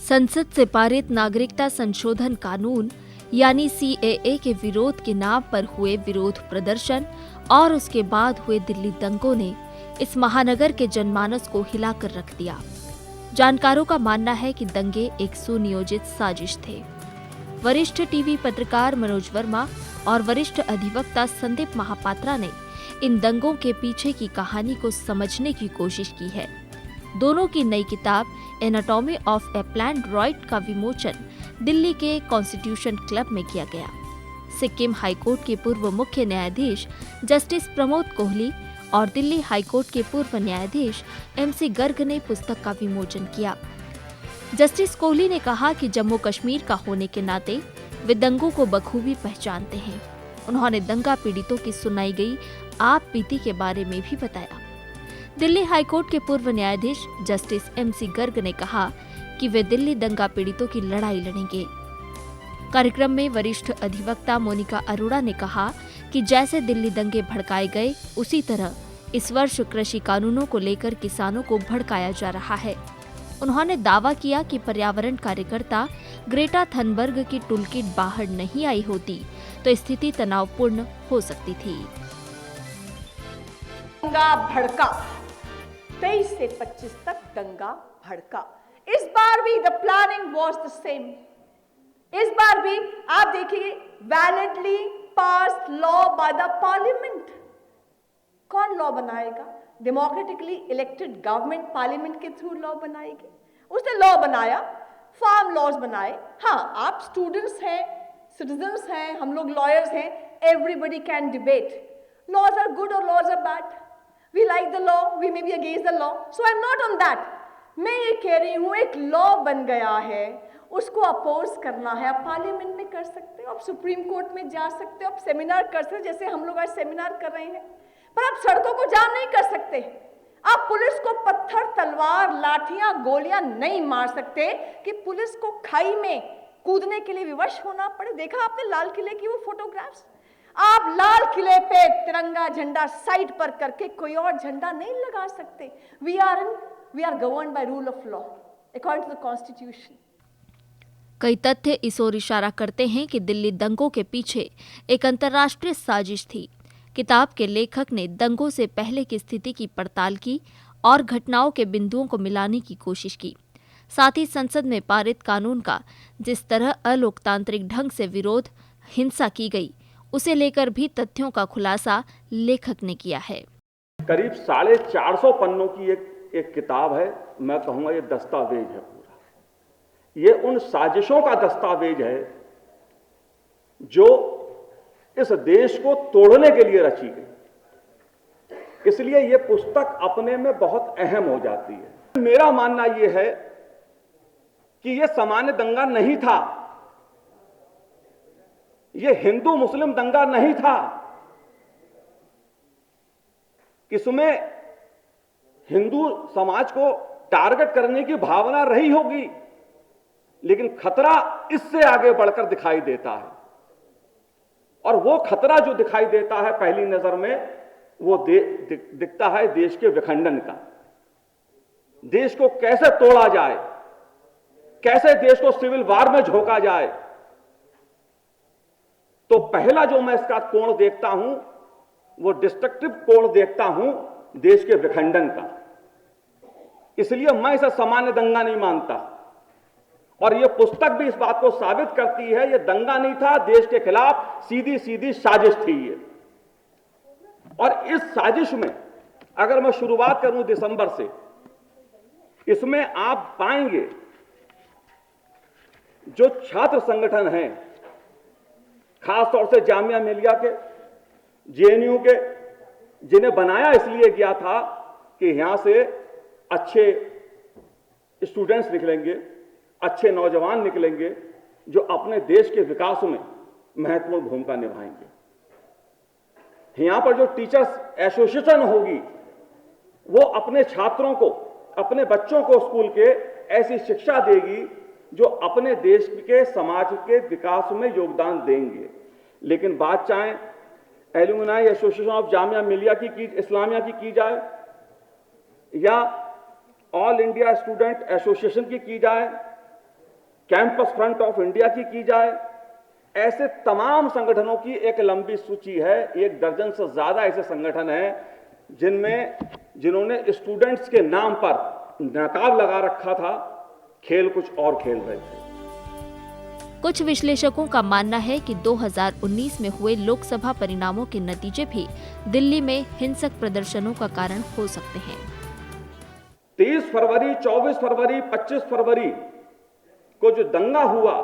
संसद से पारित नागरिकता संशोधन कानून यानी सीएए के विरोध के नाम पर हुए विरोध प्रदर्शन और उसके बाद हुए दिल्ली दंगों ने इस महानगर के जनमानस को हिलाकर रख दिया। जानकारों का मानना है कि दंगे एक सुनियोजित साजिश थे। वरिष्ठ टीवी पत्रकार मनोज वर्मा और वरिष्ठ अधिवक्ता संदीप महापात्रा ने इन दंगों के पीछे की कहानी को समझने की कोशिश की है। दोनों की नई किताब anatomy of A planned right का विमोचन दिल्ली के कॉन्स्टिट्यूशन क्लब में किया गया। सिक्किम हाईकोर्ट के पूर्व मुख्य न्यायाधीश जस्टिस प्रमोद कोहली और दिल्ली हाईकोर्ट के पूर्व न्यायाधीश एमसी गर्ग ने पुस्तक का विमोचन किया। जस्टिस कोहली ने कहा कि जम्मू कश्मीर का होने के नाते वे दंगों को बखूबी पहचानते हैं। उन्होंने दंगा पीड़ितों की सुनाई गई आप बीती के बारे में भी बताया। दिल्ली हाईकोर्ट के पूर्व न्यायाधीश जस्टिस एमसी गर्ग ने कहा कि वे दिल्ली दंगा पीड़ितों की लड़ाई लड़ेंगे। कार्यक्रम में वरिष्ठ अधिवक्ता मोनिका अरोड़ा ने कहा कि जैसे दिल्ली दंगे भड़काए गए, उसी तरह इस वर्ष कृषि कानूनों को लेकर किसानों को भड़काया जा रहा है। उन्होंने दावा किया कि पर्यावरण कार्यकर्ता ग्रेटा थनबर्ग की टूलकिट बाहर नहीं आई होती तो स्थिति तनावपूर्ण हो सकती थी। दंगा भड़का 23 से 25 तक दंगा भड़का। इस बार भी the planning was the same. इस बार भी आप देखिए validly pass law by the parliament. कौन लॉ बनाएगा? डेमोक्रेटिकली इलेक्टेड गवर्नमेंट पार्लियामेंट के थ्रू लॉ बनाएगी। उसने लॉ बनाया, फार्म लॉज बनाए। हाँ, आप स्टूडेंट्स हैं, सिटीजन्स हैं, हम लोग लॉयर्स हैं, everybody can debate laws are good और laws are bad. We like the law, we may be against the law, so I'm not on that. मैं ये कह रही हूँ एक लॉ बन गया है, उसको अपोज करना है। आप पार्लियामेंट में कर सकते हो, आप सुप्रीम कोर्ट में जा सकते हो, आप सेमिनार कर सकते हो, जैसे हम लोग आज सेमिनार कर रहे हैं, पर आप सड़कों को जाम नहीं कर सकते। आप पुलिस को पत्थर, तलवार, लाठियां, गोलियां नहीं मार सकते कि पुलिस को खाई में कूदने के लिए विवश होना पड़े। देखा आपने लाल किले की वो फोटोग्राफ्स? आप लाल किले पे तिरंगा झंडा साइड पर करके कोई और झंडा नहीं लगा सकते। We are governed by rule of law according to the constitution. कई तथ्य इस ओर इशारा करते हैं कि दिल्ली दंगों के पीछे एक अंतर्राष्ट्रीय साजिश थी। किताब के लेखक ने दंगों से पहले की स्थिति की पड़ताल की और घटनाओं के बिंदुओं को मिलाने की कोशिश की। साथ ही संसद में पारित कानून का जिस तरह अलोकतांत्रिक ढंग से विरोध, हिंसा की गई, उसे लेकर भी तथ्यों का खुलासा लेखक ने किया है। करीब 450 पन्नों की एक किताब है। मैं कहूंगा ये दस्तावेज है पूरा। ये उन साजिशों का दस्तावेज है जो इस देश को तोड़ने के लिए रची गई। इसलिए ये पुस्तक अपने में बहुत अहम हो जाती है। मेरा मानना यह है कि यह सामान्य दंगा नहीं था, ये हिंदू मुस्लिम दंगा नहीं था। इसमें हिंदू समाज को टारगेट करने की भावना रही होगी, लेकिन खतरा इससे आगे बढ़कर दिखाई देता है। और वो खतरा जो दिखाई देता है पहली नजर में, वो दिखता है देश के विखंडन का। देश को कैसे तोड़ा जाए, कैसे देश को सिविल वार में झोंका जाए। तो पहला जो मैं इसका कोण देखता हूं, वो डिस्ट्रक्टिव कोण देखता हूं देश के विखंडन का। इसलिए मैं इसे सामान्य दंगा नहीं मानता। और यह पुस्तक भी इस बात को साबित करती है, यह दंगा नहीं था, देश के खिलाफ सीधी सीधी साजिश थी ये। और इस साजिश में अगर मैं शुरुआत करूं दिसंबर से, इसमें आप पाएंगे जो छात्र संगठन हैं, खासतौर से जामिया मिलिया के, जेएनयू के, जिन्हें बनाया इसलिए गया था कि यहां से अच्छे स्टूडेंट्स निकलेंगे, अच्छे नौजवान निकलेंगे जो अपने देश के विकास में महत्वपूर्ण भूमिका निभाएंगे। यहां पर जो टीचर्स एसोसिएशन होगी, वो अपने छात्रों को, अपने बच्चों को स्कूल के ऐसी शिक्षा देगी जो अपने देश के, समाज के विकास में योगदान देंगे। लेकिन बात चाहे alumni association of Jamia Millia की इस्लामिया की जाए, या ऑल इंडिया स्टूडेंट एसोसिएशन की जाए, कैंपस फ्रंट ऑफ इंडिया की जाए, ऐसे तमाम संगठनों की एक लंबी सूची है। 1 दर्जन से ज्यादा ऐसे संगठन हैं जिन्होंने स्टूडेंट्स के नाम पर नकाब लगा रखा था, खेल कुछ और खेल रहे थे। कुछ विश्लेषकों का मानना है कि 2019 में हुए लोकसभा परिणामों के नतीजे भी दिल्ली में हिंसक प्रदर्शनों का कारण हो सकते हैं। 23 फरवरी, 24 फरवरी, 25 फरवरी को जो दंगा हुआ,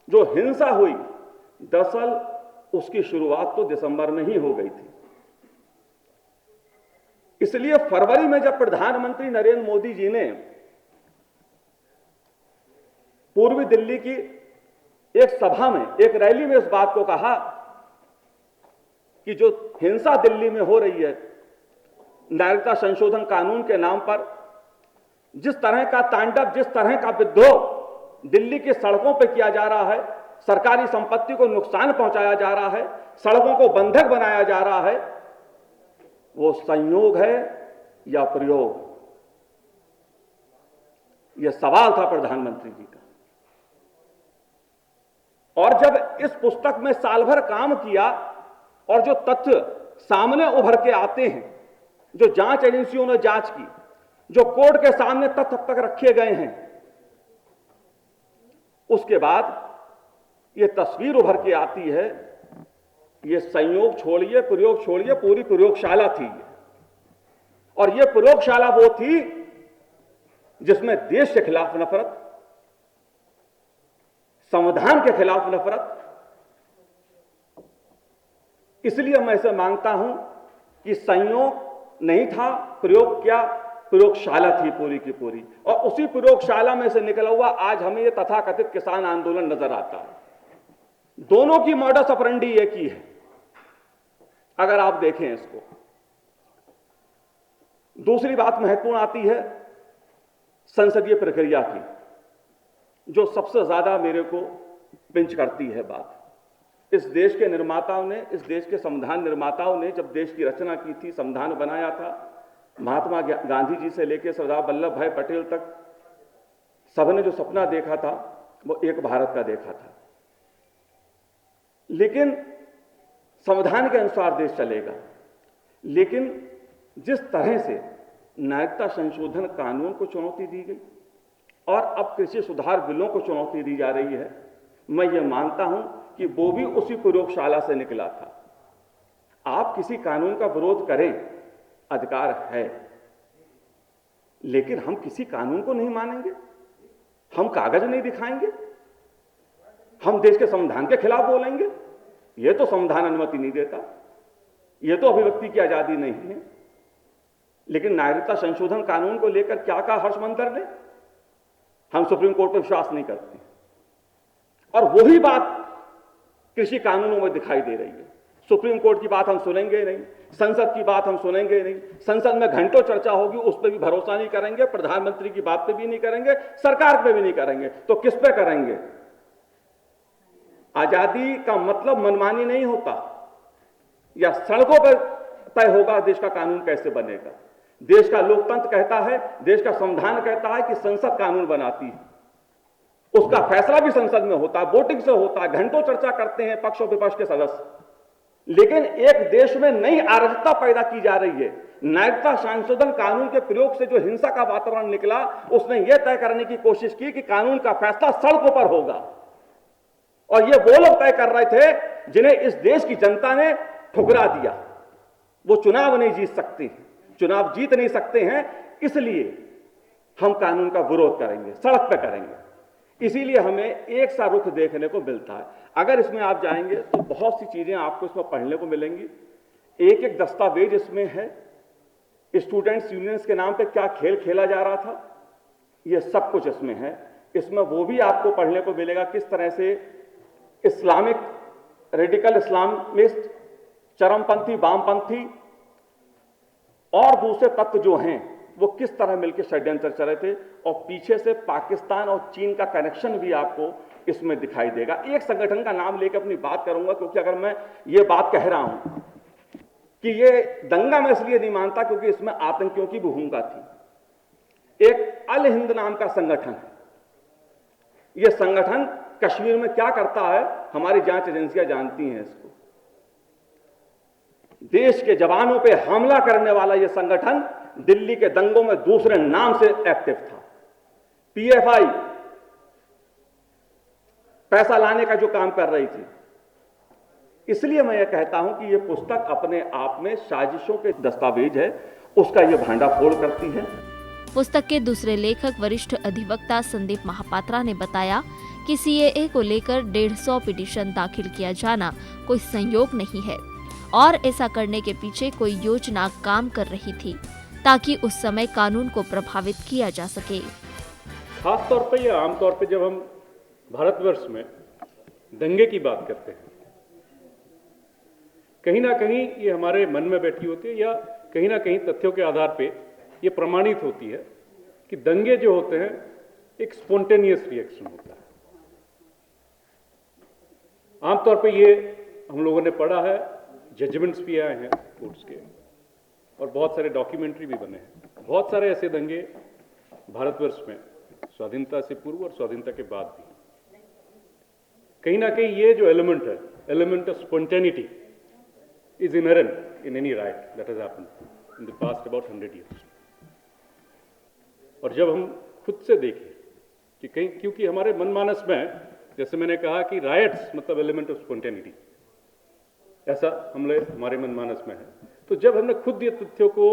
जो हिंसा हुई, दरअसल उसकी शुरुआत तो दिसंबर में ही हो गई थी। इसलिए फरवरी में जब प्रधानमंत्री नरेंद्र मोदी जी ने पूर्वी दिल्ली की एक सभा में, एक रैली में इस बात को कहा कि जो हिंसा दिल्ली में हो रही है नागरिकता संशोधन कानून के नाम पर, जिस तरह का तांडव, जिस तरह का विद्रोह दिल्ली की सड़कों पर किया जा रहा है, सरकारी संपत्ति को नुकसान पहुंचाया जा रहा है, सड़कों को बंधक बनाया जा रहा है, वो संयोग है या प्रयोग? यह सवाल था प्रधानमंत्री जी का। और जब इस पुस्तक में साल भर काम किया और जो तथ्य सामने उभर के आते हैं, जो जांच एजेंसियों ने जांच की, जो कोर्ट के सामने तथ्य अब तक रखे गए हैं, उसके बाद यह तस्वीर उभर के आती है, यह संयोग छोड़िए, प्रयोग छोड़िए, पूरी प्रयोगशाला थी। और यह प्रयोगशाला वो थी जिसमें देश के खिलाफ नफरत, संविधान के खिलाफ नफरत। इसलिए मैं इसे मानता हूं कि संयोग नहीं था, प्रयोग क्या, प्रयोगशाला थी पूरी की पूरी। और उसी प्रयोगशाला में से निकला हुआ आज हमें यह तथाकथित किसान आंदोलन नजर आता है। दोनों की मॉडस ऑपरेंडी एक ही है, अगर आप देखें इसको। दूसरी बात महत्वपूर्ण आती है संसदीय प्रक्रिया की, जो सबसे ज्यादा मेरे को पिंच करती है बात। इस देश के निर्माताओं ने, इस देश के संविधान निर्माताओं ने जब देश की रचना की थी, संविधान बनाया था, महात्मा गांधी जी से लेकर सरदार वल्लभ भाई पटेल तक सबने जो सपना देखा था वो एक भारत का देखा था। लेकिन संविधान के अनुसार देश चलेगा। लेकिन जिस तरह से नागरिकता संशोधन कानून को चुनौती दी गई और अब कृषि सुधार बिलों को चुनौती दी जा रही है, मैं ये मानता हूं कि वो भी उसी प्रयोगशाला से निकला था। आप किसी कानून का विरोध करें, अधिकार है, लेकिन हम किसी कानून को नहीं मानेंगे, हम कागज नहीं दिखाएंगे, हम देश के संविधान के खिलाफ बोलेंगे। यह तो संविधान अनुमति नहीं देता, यह तो अभिव्यक्ति की आजादी नहीं है। लेकिन नागरिकता संशोधन कानून को लेकर क्या कहा हर्षमंतर ने, हम सुप्रीम कोर्ट पर विश्वास नहीं करते। और वही बात कृषि कानूनों में दिखाई दे रही है। सुप्रीम कोर्ट की बात हम सुनेंगे नहीं, संसद की बात हम सुनेंगे नहीं, संसद में घंटों चर्चा होगी, उस पर भी भरोसा नहीं करेंगे, प्रधानमंत्री की बात पे भी नहीं करेंगे, सरकार पे भी नहीं करेंगे, तो किस पे करेंगे? आजादी का मतलब मनमानी नहीं होता, या सड़कों पर तय होगा देश का कानून कैसे बनेगा। देश का लोकतंत्र कहता है, देश का संविधान कहता है कि संसद कानून बनाती है, उसका फैसला भी संसद में होता है, वोटिंग से होता है, घंटों चर्चा करते हैं पक्ष और विपक्ष के सदस्य। लेकिन एक देश में नई अराजकता पैदा की जा रही है। नागरिकता संशोधन कानून के प्रयोग से जो हिंसा का वातावरण निकला, उसने यह तय करने की कोशिश की कि कानून का फैसला सड़कों पर होगा। और ये वो लोग तय कर रहे थे जिन्हें इस देश की जनता ने ठुकरा दिया। वो चुनाव नहीं जीत सकते, चुनाव जीत नहीं सकते हैं, इसलिए हम कानून का विरोध करेंगे, सड़क पर करेंगे। इसीलिए हमें एक सा रुख देखने को मिलता है। अगर इसमें आप जाएंगे तो बहुत सी चीजें आपको इसमें पढ़ने को मिलेंगी। एक एक दस्तावेज इसमें है, स्टूडेंट्स यूनियंस के नाम पे क्या खेल खेला जा रहा था, यह सब कुछ इसमें है। इसमें वो भी आपको पढ़ने को मिलेगा किस तरह से इस्लामिक रेडिकल इस्लामिस्ट, चरमपंथी, वामपंथी और दूसरे तत्व जो हैं वो किस तरह मिलकर षड्यंत्र चल रहे थे, और पीछे से पाकिस्तान और चीन का कनेक्शन भी आपको इसमें दिखाई देगा। एक संगठन का नाम लेकर अपनी बात करूंगा, क्योंकि अगर मैं ये बात कह रहा हूं कि ये दंगा मैं इसलिए नहीं मानता क्योंकि इसमें आतंकियों की भूमिका थी। एक अल हिंद नाम का संगठन है। यह संगठन कश्मीर में क्या करता है, हमारी जांच एजेंसियां जानती हैं इसको। देश के जवानों पे हमला करने वाला यह संगठन दिल्ली के दंगों में दूसरे नाम से एक्टिव था। पीएफआई पैसा लाने का जो काम कर रही थी। इसलिए मैं यह कहता हूं कि यह पुस्तक अपने आप में साजिशों के दस्तावेज है, उसका यह भांडाफोड़ करती है। पुस्तक के दूसरे लेखक वरिष्ठ अधिवक्ता संदीप महापात्रा ने बताया कि सीएए को लेकर 150 पिटीशन दाखिल किया जाना कोई संयोग नहीं है और ऐसा करने के पीछे कोई योजना काम कर रही थी ताकि उस समय कानून को प्रभावित किया जा सके। खास तौर पर या आमतौर पर जब हम भारतवर्ष में दंगे की बात करते हैं, कहीं ना कहीं ये हमारे मन में बैठी होती है या कहीं ना कहीं तथ्यों के आधार पे ये प्रमाणित होती है कि दंगे जो होते हैं एक स्पॉन्टेनियस रिएक्शन होता है। आमतौर पे ये हम लोगों ने पढ़ा है, जजमेंट्स भी आए हैं कोर्ट्स के और बहुत सारे डॉक्यूमेंट्री भी बने हैं। बहुत सारे ऐसे दंगे भारतवर्ष में स्वाधीनता से पूर्व और स्वाधीनता के बाद भी कहीं ना कहीं ये जो एलिमेंट है, element of spontaneity is inherent in any riot that has happened in the past about 100 years. और जब हम खुद से देखें कि कहीं, क्योंकि हमारे मनमानस में, जैसे मैंने कहा कि राइट्स मतलब एलिमेंट ऑफ स्पॉन्टेनिटी, ऐसा हमारे मनमानस में है। तो जब हमने खुद ये तथ्यों को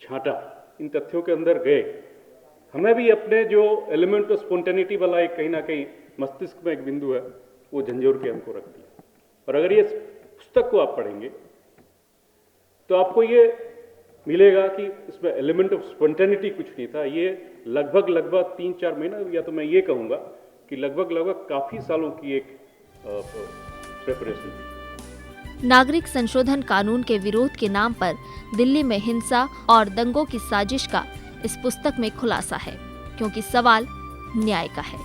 छांटा, इन तथ्यों के अंदर गए, हमें भी अपने जो एलिमेंट ऑफ स्पॉन्टेनिटी वाला एक कहीं ना कहीं मस्तिष्क में एक बिंदु है, वो झंझोर के हमको रखती है। और अगर ये पुस्तक को आप पढ़ेंगे तो आपको ये मिलेगा कि इसमें एलिमेंट ऑफ स्पॉन्टेनिटी कुछ नहीं था। ये लगभग 3-4 महीना, या तो मैं ये कहूँगा कि लगभग काफ़ी सालों की एक प्रिपरेशन थी। नागरिक संशोधन कानून के विरोध के नाम पर दिल्ली में हिंसा और दंगों की साजिश का इस पुस्तक में खुलासा है, क्योंकि सवाल न्याय का है।